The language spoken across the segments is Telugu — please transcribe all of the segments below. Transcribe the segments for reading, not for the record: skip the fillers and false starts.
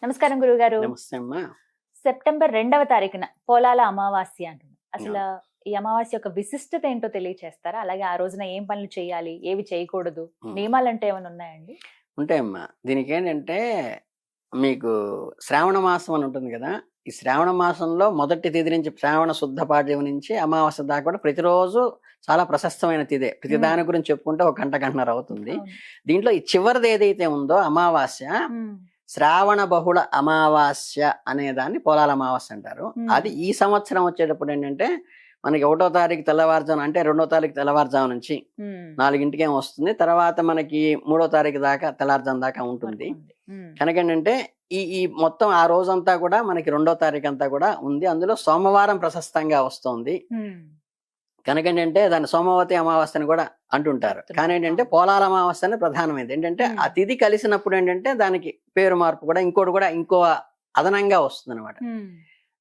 నమస్కారం గురుగారు. నమస్తే అమ్మా. సెప్టెంబర్ 2వ తారీఖున పోలాల అమావాస్య అంటున్నారు. అసలు అవును. ఈ అమావాస్య యొక్క విశిష్టత ఏంటో తెలియచేస్తారా? అలాగే ఆ రోజున ఏం పనులు చేయాలి? ఏవి చేయకూడదు? ఉమ్. నియమాలంటే ఏమైనా ఉన్నాయండి? ఉంటాయమ్మా. దీనికి ఏంటంటే మీకు శ్రావణ మాసం అని ఉంటుంది కదా. ఈ శ్రావణ మాసంలో మొదటి తిథి నుంచి శ్రావణ శుద్ధ పాడ్యం నుంచి అమావాస్య దాకా కూడా ప్రతిరోజు చాలా ప్రశస్తమైన తిథే. ప్రతి ఉమ్. దాని గురించి చెప్పుకుంటే ఒక గంటన్నర అవుతుంది. అవును. దీంట్లో ఈ చివరిది ఏదైతే ఉందో అమావాస్య, ఉమ్. శ్రావణ బహుళ అమావాస్య అనే దాన్ని పోలాల అమావాస్య అంటారు. ఉమ్. అది ఈ సంవత్సరం వచ్చేటప్పుడు ఏంటంటే మనకి 1వ తారీఖు తెల్లవారుజామున అంటే 2వ తారీఖు తెల్లవారుజాము నుంచి ఉమ్. 4ంటికి ఏమో వస్తుంది. తర్వాత మనకి 3వ తారీఖు దాకా తెల్లారుజాము దాకా ఉంటుంది. వరకు ఉంది. ఉమ్. కనుక ఏంటంటే ఈ ఈ మొత్తం ఆ రోజంతా కూడా మనకి 2వ తారీఖు అంతా కూడా ఉంది. అందులో సోమవారం ప్రశస్తంగా వస్తుంది. ఉమ్. కనుక ఏంటంటే దాన్ని సోమవతి అమావాస్య అని కూడా అంటుంటారు. కానీ ఏంటంటే పోలాల అమావాస్య అనేది ప్రధానమైనది. ఏంటంటే ఆ తిథి కలిసినప్పుడు ఏంటంటే దానికి పేరు మార్పు కూడా ఇంకోటి కూడా ఇంకో అదనంగా వస్తుంది అనమాట. ఉమ్.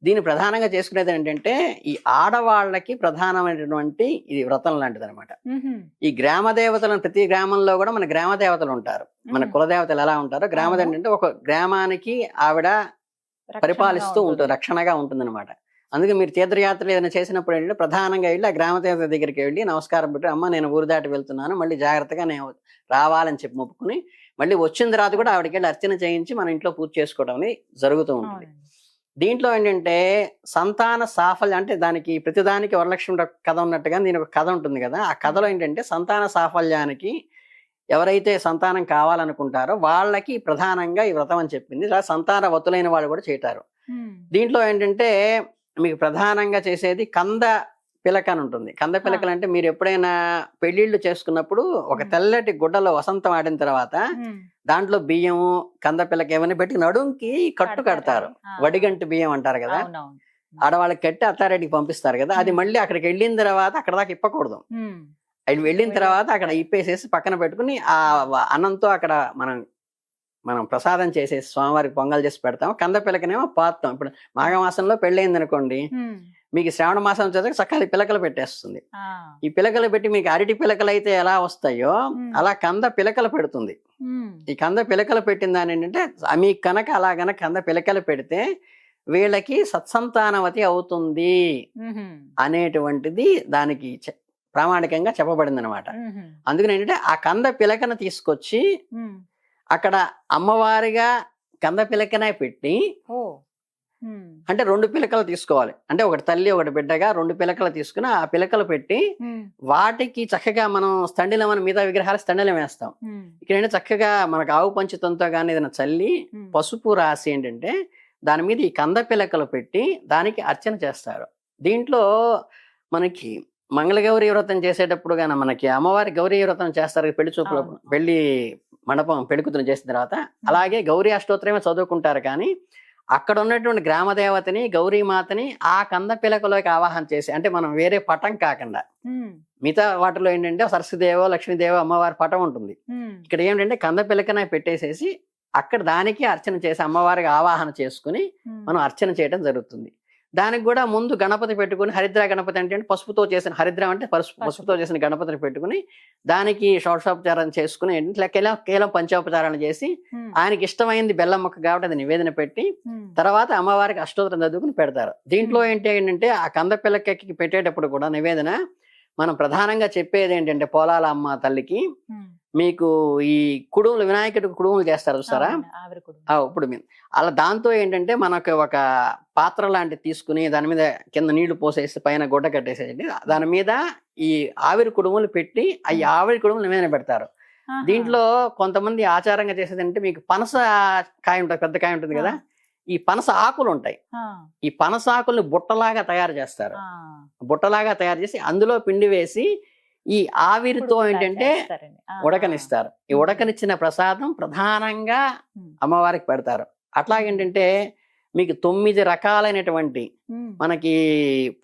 దీన్ని ప్రధానంగా చేసుకునేది ఏంటంటే ఈ ఆడవాళ్ళకి ప్రధానమైనటువంటి ఇది వ్రతం లాంటిది అనమాట. ఉహుం. ఈ గ్రామ దేవతలను ప్రతి గ్రామంలో కూడా మన గ్రామ దేవతలు ఉంటారు. మన ఉమ్. కులదేవతలు ఎలా ఉంటారో గ్రామదేవత అవును. ఏంటంటే ఒక గ్రామానికి ఆవిడ రక్షణగా పరిపాలిస్తూ ఉంటుంది, ఉంటుంది. రక్షణగా ఉంటుంది అనమాట. అందుకే మీరు తీర్థయాత్రలు ఏదైనా చేసినప్పుడు ఏంటంటే ప్రధానంగా వెళ్ళి ఆ గ్రామ దేవత దగ్గరికి వెళ్ళి నమస్కారం పెట్టి, అమ్మ నేను ఊరు దాటి వెళ్తున్నాను, మళ్ళీ జాగ్రత్తగా నేను రావాలని చెప్పి మొక్కుని మళ్ళీ వచ్చిన తర్వాత కూడా ఆవిడకి వెళ్ళి అర్చన చేయించి మన ఇంట్లో పూజ చేసుకోవడం అనేది జరుగుతూ ఉంటుంది. అవునండి. దీంట్లో ఏంటంటే సంతాన సాఫల్యం అంటే దానికి ప్రతిదానికి వరలక్ష్మి కథ ఉన్నట్టుగా దీని ఒక కథ ఉంటుంది కదా. ఆ కథలో ఏంటంటే సంతాన సాఫల్యానికి ఎవరైతే సంతానం కావాలనుకుంటారో వాళ్ళకి ప్రధానంగా ఈ వ్రతం అని చెప్పింది. ఇలా సంతానవతులైన వాళ్ళు కూడా చేటారు. ఉమ్. దీంట్లో ఏంటంటే మీకు ప్రధానంగా చేసేది కంద పిలక అని ఉంటుంది. కంద పిలకలు అంటే మీరు ఎప్పుడైనా పెళ్లిళ్ళు చేసుకున్నప్పుడు ఒక తెల్లటి గుడ్డలో వసంతం ఆడిన తర్వాత ఉమ్. దాంట్లో బియ్యము కంద పిలక ఏమైనా పెట్టి నడుంకి కట్టు కడతారు. ఆ. వడిగంటి బియ్యం అంటారు కదా. అవునవును. ఆడవాళ్ళకి కట్టి అత్తారెడ్డికి పంపిస్తారు కదా. అది మళ్ళీ అక్కడికి వెళ్ళిన తర్వాత అక్కడ దాకా ఇప్పకూడదు. ఉమ్. అది వెళ్ళిన తర్వాత అక్కడ ఇప్పేసేసి పక్కన పెట్టుకుని ఆ అన్నంతో అక్కడ మనం ప్రసాదం చేసేసి స్వామివారికి పొంగల్ చేసి పెడతాం. కంద పిలకనేమో పాతాం. ఇప్పుడు మాఘమాసంలో పెళ్ళయింది అనుకోండి, ఉమ్. మీకు శ్రావణ మాసం వచ్చేసరికి చక్కగా పిలకలు పెట్టేస్తుంది. ఆ. ఈ పిలకలు పెట్టి మీకు అరటి పిలకలు అయితే ఎలా వస్తాయో అలా కంద పిలకలు పెడుతుంది. ఉమ్. ఈ కంద పిలకలు పెట్టిన దాని ఏంటంటే మీకు కనుక అలా గనక కంద పిలకలు పెడితే వీళ్ళకి సత్సంతానవతి అవుతుంది ఉహుం. అనేటువంటిది దానికి ప్రామాణికంగా చెప్పబడింది అనమాట. ఉహుం. అందుకని ఏంటంటే ఆ కంద పిలకను తీసుకొచ్చి ఉమ్. అక్కడ అమ్మవారిగా కంద పిలకనే పెట్టి, ఓ. ఉమ్. అంటే 2 పిలకలు తీసుకోవాలి. అంటే ఒకటి తల్లి ఒకటి బిడ్డగా 2 పిలకలు తీసుకుని ఆ పిలకలు పెట్టి ఉమ్. వాటికి చక్కగా మనం స్థండిలం అని మిగతా విగ్రహాలు స్థండిలం వేస్తాం. ఉమ్. ఇక్కడ ఏంటంటే చక్కగా మనకు ఆవు పంచుతంతో కానీ ఏదైనా చల్లి ఉమ్. పసుపు రాసి ఏంటంటే దాని మీద ఈ కంద పిలకలు పెట్టి దానికి అర్చన చేస్తారు. దీంట్లో మనకి మంగళగౌరి వ్రతం చేసేటప్పుడు కానీ మనకి అమ్మవారి గౌరీ వ్రతం చేస్తారు పెళ్లి చూపులో, అవును. పెళ్లి మండపం పెళ్లికూతురు చేసిన తర్వాత. అలాగే గౌరీ అష్టోత్తరమే చదువుకుంటారు. కానీ అక్కడ ఉన్నటువంటి గ్రామదేవతని గౌరీమాతని ఆ కంద పిలకలోకి ఆవాహన చేసి, అంటే మనం వేరే పటం కాకుండా ఉమ్. మిగతా వాటిలో ఏంటంటే సరస్వతిదేవో లక్ష్మీదేవో అమ్మవారి పటం ఉంటుంది. ఉమ్. ఇక్కడ ఏంటంటే కంద పిలకనే పెట్టేసేసి అక్కడ దానికి అర్చన చేసి అమ్మవారికి ఆవాహన చేసుకుని ఉమ్. మనం అర్చన చేయడం జరుగుతుంది. దానికి కూడా ముందు గణపతి పెట్టుకుని, హరిద్ర గణపతి అంటే పసుపుతో చేసిన, హరిద్రం అంటే పసుపుతో చేసిన గణపతిని పెట్టుకుని దానికి షోడశోపచారం చేసుకుని ఏంటంటే కేవలం పంచోపచారాలు చేసి ఉమ్. ఆయనకి ఇష్టమైంది బెల్లం ముక్క కాబట్టి అది నివేదన పెట్టి ఉమ్. తర్వాత అమ్మవారికి అష్టోత్తరం చదువుకుని పెడతారు. దీంట్లో ఏంటంటే ఆ కంద పిల్లకి పెట్టేటప్పుడు కూడా నివేదన మనం ప్రధానంగా చెప్పేది ఏంటంటే పోలాల అమ్మ తల్లికి ఉమ్. మీకు ఈ కుడుములు, వినాయకుడికి కుడుములు చేస్తారు చూస్తారా. అవును, ఆవిరి కుడుము. ఇప్పుడు అలా దాంతో ఏంటంటే మనకు ఒక పాత్ర లాంటిది తీసుకుని దాని మీద కింద నీళ్లు పోసేసి పైన గుడ్డ కట్టేసేయండి. దాని మీద ఈ ఆవిరి కుడుములు పెట్టి ఈ ఆవిరి కుడుములు నివేదన పెడతారు. ఆహా. దీంట్లో కొంతమంది ఆచారంగా చేసేది అంటే మీకు పనస కాయ ఉంటుంది, పెద్ద కాయ ఉంటుంది కదా. ఈ పనస ఆకులు ఉంటాయి. ఆ. ఈ పనస ఆకుల్ని బుట్టలాగా తయారు చేస్తారు. ఆ. బుట్టలాగా తయారు చేసి అందులో పిండి వేసి ఈ ఆవిరితో కుడుములా ఏంటంటే చేస్తారండి. ఆ. ఉడకనిస్తారు. ఈ ఉడకనిచ్చిన ప్రసాదం ప్రధానంగా ఉమ్. అమ్మవారికి పెడతారు. అట్లాగేంటంటే మీకు 9 రకాలైనటువంటి ఉమ్. మనకి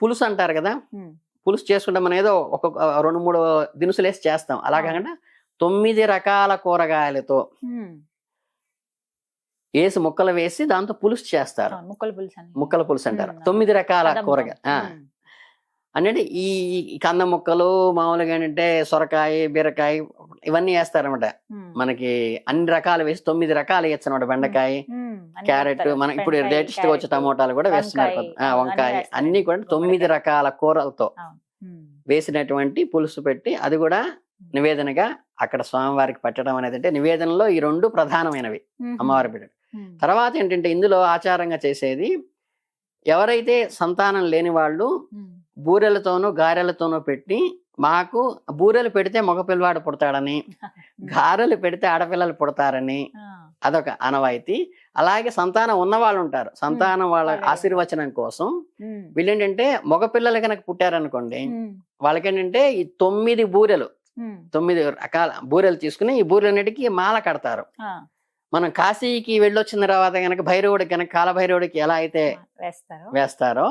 పులుసు అంటారు కదా. ఉమ్. పులుసు చేసుకుంటే మనం ఏదో ఒక 2-3 దినుసులు వేసి చేస్తాం. అలా కాకుండా 9 రకాల కూరగాయలతో ఉమ్. వేసి ముక్కలు వేసి దాంతో పులుసు చేస్తారు. అవును, ముక్కల పులుసు అని. ముక్కల పులుసు అంటారు. ఉమ్. 9 రకాల కదమ్మ. కూరగాయ ఉమ్. అంటే ఈ కంద ముక్కలు మామూలుగా ఏంటంటే సొరకాయ, బీరకాయ ఇవన్నీ వేస్తారనమాట. ఉమ్. మనకి అన్ని రకాలు వేసి 9 రకాలు వేయచ్చు అనమాట. బెండకాయ, ఉమ్. క్యారెట్, మనం ఇప్పుడు లేటెస్ట్ గా వచ్చే టమోటాలు కూడా వేస్తున్నారు. వంకాయ అన్ని కూడా 9 రకాల కూరలతో వేసినటువంటి పులుసు పెట్టి అది కూడా నివేదనగా అక్కడ స్వామివారికి పెట్టడం అనేది, అంటే నివేదనలో ఈ 2 ప్రధానమైనవి అమ్మవారి పెట్టడం. తర్వాత ఏంటంటే ఇందులో ఆచారంగా చేసేది, ఎవరైతే సంతానం లేని వాళ్ళు బూరెలతోనూ గారెలతోనూ పెట్టి, మాకు బూరెలు పెడితే మగపిల్లవాడు పుడతాడని, గారెలు పెడితే ఆడపిల్లలు పుడతారని అదొక ఆనవాయితీ. అలాగే సంతానం ఉన్న వాళ్ళు ఉంటారు, సంతానం వాళ్ళ ఆశీర్వచనం కోసం వీళ్ళేంటంటే మగపిల్లలు కనుక పుట్టారనుకోండి, వాళ్ళకేంటంటే ఈ 9 బూరెలు 9 రకాల బూరెలు తీసుకుని ఈ బూరెలన్నిటికీ మాల కడతారు. మనం కాశీకి వెళ్ళొచ్చిన తర్వాత కనుక భైరవుడికి కనుక కాలభైరవుడికి ఎలా అయితే వేస్తారో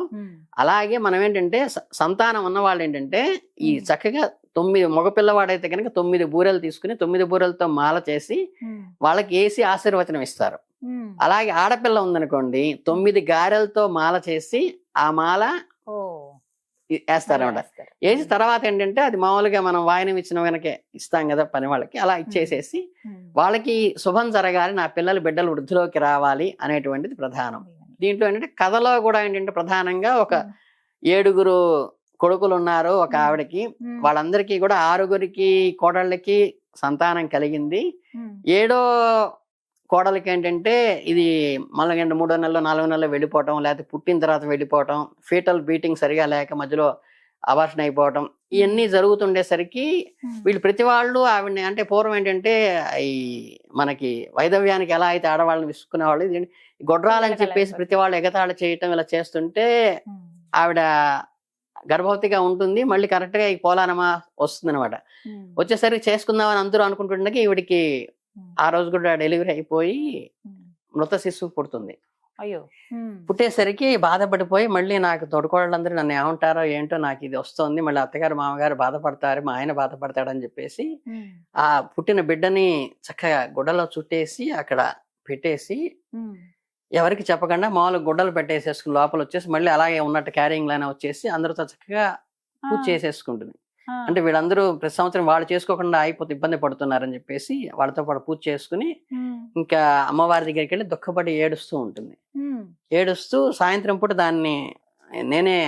అలాగే మనం ఏంటంటే సంతానం ఉన్న వాళ్ళు ఏంటంటే ఈ చక్కగా 9 మగపిల్లవాడైతే కనుక 9 బూరెలు తీసుకుని 9 బూరెలతో మాల చేసి వాళ్ళకి వేసి ఆశీర్వచనం ఇస్తారు. అలాగే ఆడపిల్ల ఉందనుకోండి 9 గారెలతో మాల చేసి ఆ మాల వేస్తారన్నమాట. వేసి తర్వాత ఏంటంటే అది మామూలుగా మనం వాయనం ఇచ్చిన వెనకే ఇస్తాం కదా పని వాళ్ళకి, అలా ఇచ్చేసేసి వాళ్ళకి శుభం జరగాలి, నా పిల్లలు బిడ్డలు వృద్ధిలోకి రావాలి అనేటువంటిది ప్రధానం. దీంట్లో ఏంటంటే కథలో కూడా ఏంటంటే ప్రధానంగా ఒక 7 కొడుకులు ఉన్నారు ఒక ఆవిడకి, వాళ్ళందరికీ కూడా 6 కోడళ్ళకి సంతానం కలిగింది. 7వ కోడలకి ఏంటంటే ఇది మళ్ళీ 3 నెలలు 4 నెలలు వెళ్ళిపోవటం, లేకపోతే పుట్టిన తర్వాత వెళ్ళిపోవటం, ఫీటల్ బీటింగ్ సరిగా లేక మధ్యలో అబార్షన్ అయిపోవటం, ఇవన్నీ జరుగుతుండేసరికి వీళ్ళు ప్రతి వాళ్ళు ఆవిడని, అంటే పూర్వం ఏంటంటే ఈ మనకి వైదవ్యానికి ఎలా అయితే ఆడవాళ్ళని విసుక్కునే వాళ్ళు, ఇది గొడ్రాలని చెప్పేసి ప్రతి వాళ్ళు ఎగతాళి చేయటం ఇలా చేస్తుంటే ఆవిడ గర్భవతిగా ఉంటుంది, మళ్ళీ కరెక్ట్ గా ఈ పోలానమా వస్తుంది అనమాట. వచ్చేసరికి చేసుకుందామని అందరూ అనుకుంటుండగా ఈవిడికి ఆ రోజు కూడా డెలివరీ అయిపోయి మృత శిశువు పుడుతుంది. పుట్టేసరికి బాధపడిపోయి మళ్ళీ నాకు తోడుకోళ్ళందరూ నన్ను ఏమంటారో ఏంటో, నాకు ఇది వస్తుంది, మళ్ళీ అత్తగారు మామగారు బాధపడతారు, మా ఆయన బాధపడతాడని చెప్పేసి ఆ పుట్టిన బిడ్డని చక్కగా గుడ్డలో చుట్టేసి అక్కడ పెట్టేసి ఎవరికి చెప్పకుండా మామూలుగా గుడ్డలు పెట్టేసేసుకుని లోపల వచ్చేసి మళ్ళీ అలాగే ఉన్నట్టు క్యారింగ్ లానే వచ్చేసి అందరితో చక్కగా పూజ చేసేసుకుంటుంది. అంటే వీళ్ళందరూ ప్రతి సంవత్సరం వాళ్ళు చేసుకోకుండా అయిపోతే ఇబ్బంది పడుతున్నారని చెప్పేసి వాళ్ళతో పాటు పూజ చేసుకుని ఇంకా అమ్మవారి దగ్గరికి వెళ్ళి దుఃఖపడి ఏడుస్తూ ఉంటుంది. ఏడుస్తూ సాయంత్రం పూట దాన్ని నేనే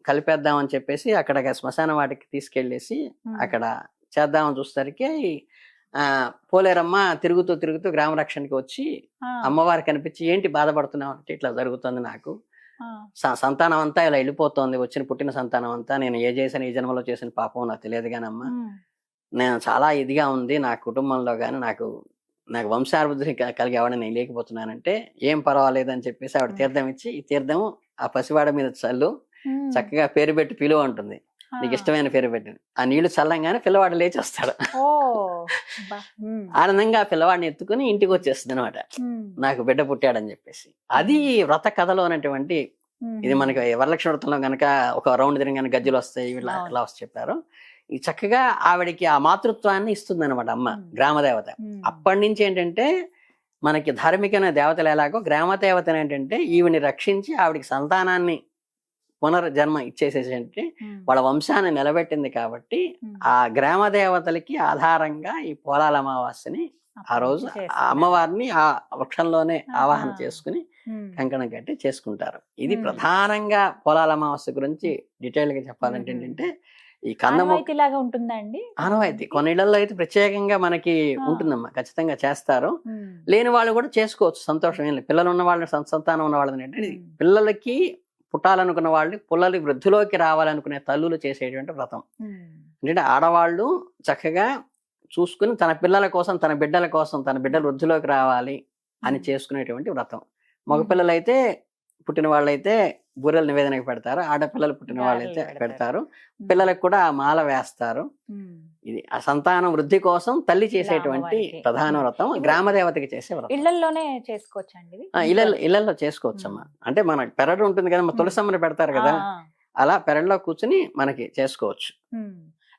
కలిపేద్దామని చెప్పేసి అక్కడ శ్మశాన వాటికి తీసుకెళ్ళేసి అక్కడ చేద్దామని చూసేసరికి పోలేరమ్మ తిరుగుతూ తిరుగుతూ గ్రామ రక్షణకి వచ్చి అమ్మవారి కనిపించి, ఏంటి బాధపడుతున్నావు అంటే, ఇట్లా జరుగుతుంది నాకు, సంతానం అంతా ఇలా వెళ్ళిపోతుంది, పుట్టిన సంతానం అంతా, నేను ఏ చేసిన ఈ జన్మలో చేసిన పాపం నాకు తెలియదు కానమ్మా, నేను చాలా ఇదిగా ఉంది నా కుటుంబంలో గాని, నాకు వంశాభివృద్ధి కలిగి ఆవిడ నేను లేకపోతున్నానంటే, ఏం పర్వాలేదు అని చెప్పేసి ఆవిడ తీర్థం ఇచ్చి, ఈ తీర్థం ఆ పసివాడ మీద చల్లు, చక్కగా పేరు పెట్టి పిలువ ఉంటుంది, నీకు ఇష్టమైన పేరు పెట్టింది. ఆ నీళ్లు చల్లంగానే పిల్లవాడు లేచి వస్తాడు. ఆనందంగా ఆ పిల్లవాడిని ఎత్తుకుని ఇంటికి వచ్చేస్తుంది అనమాట, నాకు బిడ్డ పుట్టాడని చెప్పేసి. అది వ్రత కథలో ఉన్నటువంటి ఇది. మనకి వరలక్ష్మి వ్రతంలో గనక ఒక రౌండ్ తిరిగి గజ్జలు వస్తాయి, ఇలా వస్తే చెప్పారు. ఈ చక్కగా ఆవిడకి ఆ మాతృత్వాన్ని ఇస్తుంది అనమాట అమ్మ, గ్రామదేవత. అప్పటి నుంచి ఏంటంటే మనకి ధార్మికమైన దేవతలు ఎలాగో గ్రామదేవతను ఏంటంటే ఈవిని రక్షించి ఆవిడికి సంతానాన్ని పునర్జన్మ ఇచ్చేసేసి వాళ్ళ వంశాన్ని నిలబెట్టింది. కాబట్టి ఆ గ్రామ దేవతలకి ఆధారంగా ఈ పోలాల అమావాస్యని ఆ రోజు ఆ అమ్మవారిని ఆ వృక్షంలోనే ఆవాహన చేసుకుని కంకణం కట్టి చేసుకుంటారు. ఇది ప్రధానంగా పోలాల అమావాస్య గురించి డీటెయిల్ గా చెప్పాలంటే ఏంటంటే ఈ కందమూలాగా ఉంటుందండి ఆనవాయితీ. కొన్ని ఇళ్లలో అయితే ప్రత్యేకంగా మనకి ఉంటుందమ్మా, ఖచ్చితంగా చేస్తారు. లేని వాళ్ళు కూడా చేసుకోవచ్చు, సంతోషం ఏం లేదు. పిల్లలు ఉన్న వాళ్ళని, సంతానం ఉన్న వాళ్ళని ఏంటంటే పిల్లలకి పుట్టాలనుకున్న వాళ్ళు, పిల్లలు వృద్ధిలోకి రావాలనుకునే తల్లులు చేసేటువంటి వ్రతం. అంటే ఆడవాళ్ళు చక్కగా చూసుకుని తన పిల్లల కోసం, తన బిడ్డల కోసం, తన బిడ్డలు వృద్ధిలోకి రావాలి అని చేసుకునేటువంటి వ్రతం. మగపిల్లలైతే పుట్టిన వాళ్ళైతే బూరెలు నివేదనకి పెడతారు, ఆడపిల్లలు పుట్టిన వాళ్ళైతే పెడతారు, పిల్లలకు కూడా ఆ మాల వేస్తారు. ఇది ఆ సంతానం వృద్ధి కోసం తల్లి చేసేటువంటి ప్రధాన వ్రతం, గ్రామ దేవతకి చేసే వ్రతం. ఇళ్లలోనే చేసుకోవచ్చండి, ఇళ్లలో చేసుకోవచ్చమ్మా. అంటే మన పెరడు ఉంటుంది కదా, తులసమ్మని పెడతారు కదా, అలా పెరడులో కూర్చుని మనకి చేసుకోవచ్చు.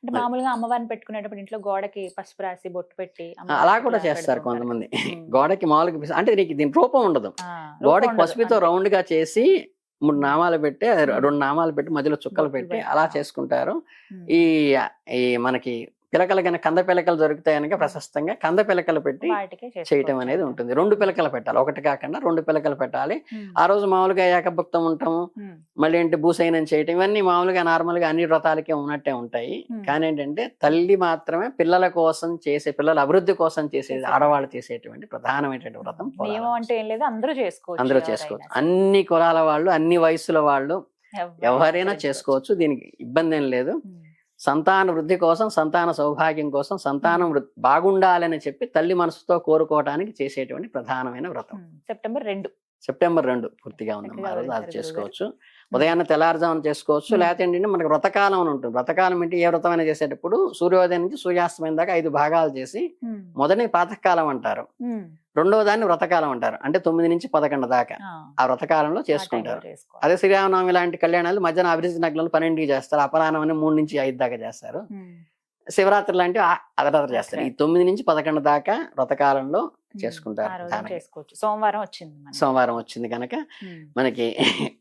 అంటే మామూలుగా అమ్మవారిని పెట్టుకునేటప్పుడు ఇంట్లో గోడకి పసుపు రాసి బొట్టు పెట్టి అలా కూడా చేస్తారు కొంతమంది. గోడకి మామూలుగా అంటే దీని రూపం ఉండదు, గోడకి పసుపుతో రౌండ్ గా చేసి 3 నామాలు పెట్టి 2 నామాలు పెట్టి మధ్యలో చుక్కలు పెట్టి అలా చేసుకుంటారు. ఈ మనకి పిలకలు కనుక కంద పిలకలు దొరుకుతాయి కనుక ప్రశస్తంగా కంద పిలకలు పెట్టి వాటికే చేయటం చేసుకోవచ్చు అనేది అంటారు. ఉంటుంది. 2 పిలకలు పెట్టాలి, ఒకటి కాకుండా 2 పిలకలు పెట్టాలి. ఉమ్, ఆ రోజు మామూలుగా ఏకభుక్తం ఉంటాము, ఉమ్, మళ్ళీ ఏంటి భూసైనం చేయటం, ఇవన్నీ మామూలుగా నార్మల్ గా అన్ని వ్రతాలకే ఉన్నట్టే ఉంటాయి. ఉమ్. కానీ ఏంటంటే తల్లి మాత్రమే పిల్లల కోసం చేసే, పిల్లల అభివృద్ధి కోసం చేసేది చేసే ఆడవాళ్ళు చేసేటువంటి ప్రధానమైనటువంటి వ్రతం నియమం పొలాల అంటే ఏం లేదు, అందరూ చేసుకోవచ్చు. అందరూ ఎవరైనా చేసుకోవచ్చు. సరే. అన్ని కులాల వాళ్ళు, అన్ని వయసుల వాళ్ళు ఎవరైనా ఆచరించుకోవచ్చు. చేసుకోవచ్చు. దీనికి ఇబ్బంది ఏం లేదు. ఉమ్, సంతాన వృద్ధి కోసం, సంతాన సౌభాగ్యం కోసం, సంతానం బాగుండాలని చెప్పి తల్లి మనసుతో కోరుకోవడానికి చేసేటువంటి ప్రధానమైన వ్రతం. సెప్టెంబర్ 2. సెప్టెంబర్ 2 పూర్తిగా ఉందమ్మా. చక్కగా ఆ రోజు అది వివరించారు చేసుకోవచ్చు. ఉదయాన్నే తెల్లారుజామున చేసుకోవచ్చు. లేకపోతే ఏంటంటే మనకి వ్రతకాలం అని ఉంటుంది. వ్రతకాలం అంటే ఏ వ్రతమైనా చేసేటప్పుడు సూర్యోదయం నుంచి సూర్యాస్తమయం దాకా 5 భాగాలు చేసి మొదటి ప్రాతకాలం అంటారు, రెండవ దాన్ని వ్రతకాలం అంటారు. అంటే 9 నుంచి 11 దాకా ఆ వ్రతకాలంలో చేసుకుంటారు. అదే శ్రీరామనవమి లాంటి కళ్యాణాలు మధ్యాహ్నం అభివృద్ధి నగలను 12కి చేస్తారు, అపరాహ్నం అని 3 నుంచి 5 దాకా చేస్తారు. శివరాత్రి లాంటి అర్ధరాత్రి చేస్తారు. ఈ 9 నుంచి 11 దాకా వ్రతకాలంలో చేసుకుంటారు. చేసుకోవచ్చు. సోమవారం వచ్చింది మనకి. సోమవారం వచ్చింది కనుక మనకి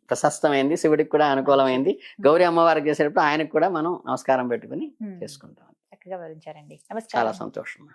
ప్రశస్తమైంది, శివుడికి కూడా అనుకూలమైంది. గౌరీ అమ్మవారికి చేసేటప్పుడు ఆయనకు కూడా మనం నమస్కారం పెట్టుకుని చేసుకుంటాం. చక్కగా వివరించారండి. చాలా నమస్కారం. సంతోషం.